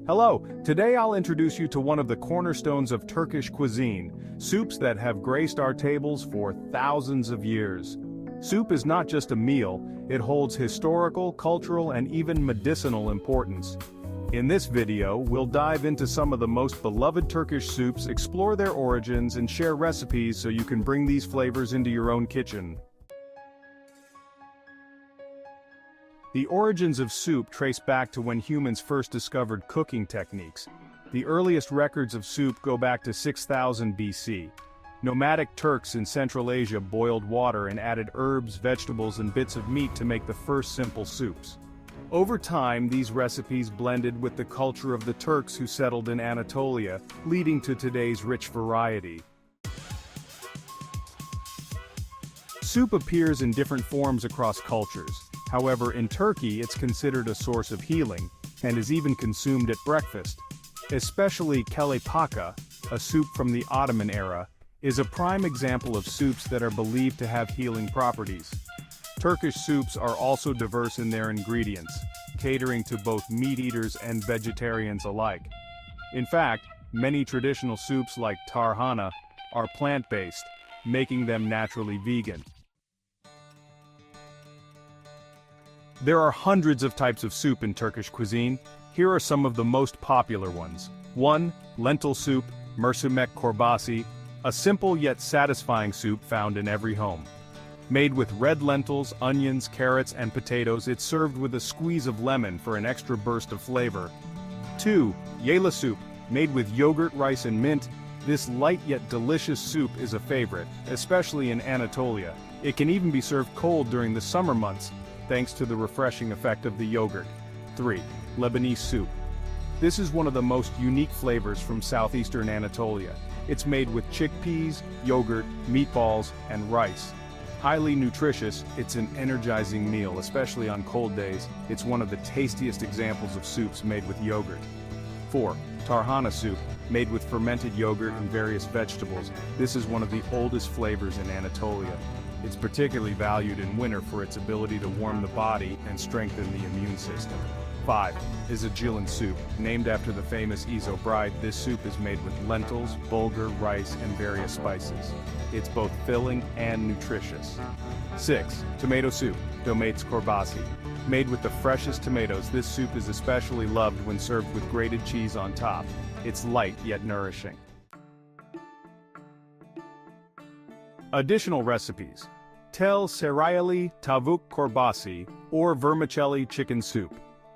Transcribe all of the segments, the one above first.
Hello, today I'll introduce you to one of the cornerstones of Turkish cuisine, soups that have graced our tables for thousands of years. Soup is not just a meal, it holds historical, cultural, and even medicinal importance. In this video, we'll dive into some of the most beloved Turkish soups, explore their origins, and share recipes so you can bring these flavors into your own kitchen. The origins of soup trace back to when humans first discovered cooking techniques. The earliest records of soup go back to 6000 BC. Nomadic Turks in Central Asia boiled water and added herbs, vegetables, and bits of meat to make the first simple soups. Over time, these recipes blended with the culture of the Turks who settled in Anatolia, leading to today's rich variety. Soup appears in different forms across cultures. However, in Turkey it's considered a source of healing, and is even consumed at breakfast. Especially Kelle Paka, a soup from the Ottoman era, is a prime example of soups that are believed to have healing properties. Turkish soups are also diverse in their ingredients, catering to both meat-eaters and vegetarians alike. In fact, many traditional soups like Tarhana are plant-based, making them naturally vegan. There are hundreds of types of soup in Turkish cuisine. Here are some of the most popular ones. 1. Lentil soup, mercimek çorbası, a simple yet satisfying soup found in every home. Made with red lentils, onions, carrots, and potatoes, it's served with a squeeze of lemon for an extra burst of flavor. 2. Yayla soup, made with yogurt, rice, and mint. This light yet delicious soup is a favorite, especially in Anatolia. It can even be served cold during the summer months, thanks to the refreshing effect of the yogurt. 3. Lebanese soup. This is one of the most unique flavors from southeastern Anatolia. It's made with chickpeas, yogurt, meatballs, and rice. Highly nutritious, it's an energizing meal, especially on cold days. It's one of the tastiest examples of soups made with yogurt. 4. Tarhana soup, made with fermented yogurt and various vegetables. This is one of the oldest flavors in Anatolia. It's particularly valued in winter for its ability to warm the body and strengthen the immune system. 5. Izagilin soup, named after the famous Izo bride. This soup is made with lentils, bulgur, rice, and various spices. It's both filling and nutritious. 6. Tomato soup, domates çorbası. Made with the freshest tomatoes, this soup is especially loved when served with grated cheese on top. It's light yet nourishing. Additional recipes. Tel seriyeli tavuk çorbası, or vermicelli chicken soup.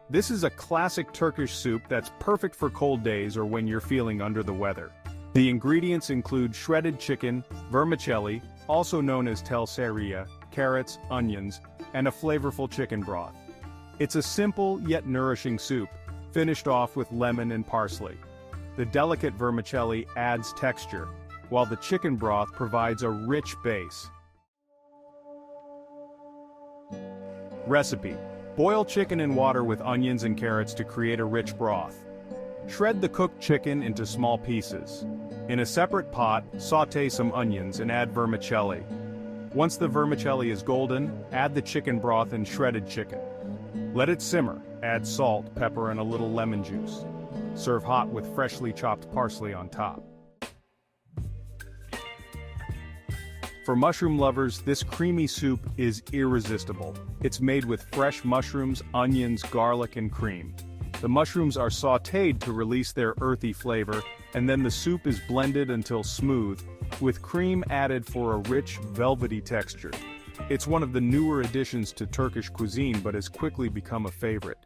This is a classic Turkish soup that's perfect for cold days or when you're feeling under the weather. The ingredients include shredded chicken, vermicelli, also known as tel seriye, carrots, onions, and a flavorful chicken broth. It's a simple yet nourishing soup, finished off with lemon and parsley. The delicate vermicelli adds texture, while the chicken broth provides a rich base. Recipe. Boil chicken in water with onions and carrots to create a rich broth. Shred the cooked chicken into small pieces. In a separate pot, sauté some onions and add vermicelli. Once the vermicelli is golden, add the chicken broth and shredded chicken. Let it simmer, add salt, pepper, and a little lemon juice. Serve hot with freshly chopped parsley on top. For mushroom lovers, this creamy soup is irresistible. It's made with fresh mushrooms, onions, garlic, and cream. The mushrooms are sautéed to release their earthy flavor, and then the soup is blended until smooth, with cream added for a rich, velvety texture. It's one of the newer additions to Turkish cuisine but has quickly become a favorite.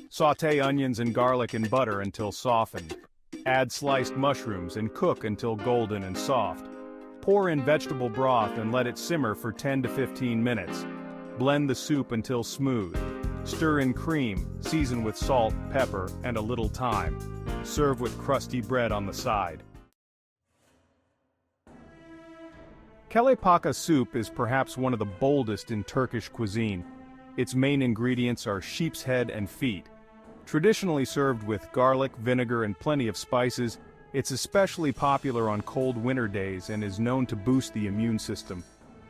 Sauté onions and garlic in butter until softened. Add sliced mushrooms and cook until golden and soft. Pour in vegetable broth and let it simmer for 10 to 15 minutes. Blend the soup until smooth. Stir in cream, season with salt, pepper, and a little thyme. Serve with crusty bread on the side. Kelle Paka soup is perhaps one of the boldest in Turkish cuisine. Its main ingredients are sheep's head and feet. Traditionally served with garlic, vinegar, and plenty of spices, it's especially popular on cold winter days and is known to boost the immune system.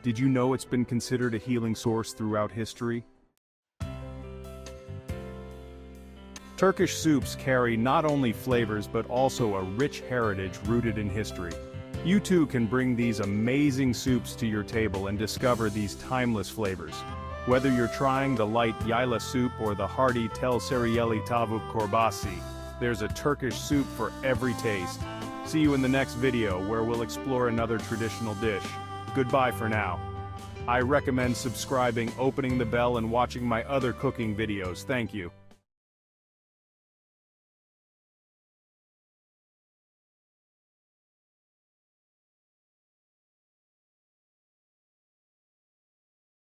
Did you know it's been considered a healing source throughout history? Turkish soups carry not only flavors but also a rich heritage rooted in history. You too can bring these amazing soups to your table and discover these timeless flavors. Whether you're trying the light Yayla Soup or the hearty Tel Seriyeli Tavuk Korbasi, there's a Turkish soup for every taste. See you in the next video where we'll explore another traditional dish. Goodbye for now. I recommend subscribing, opening the bell and watching my other cooking videos. Thank you.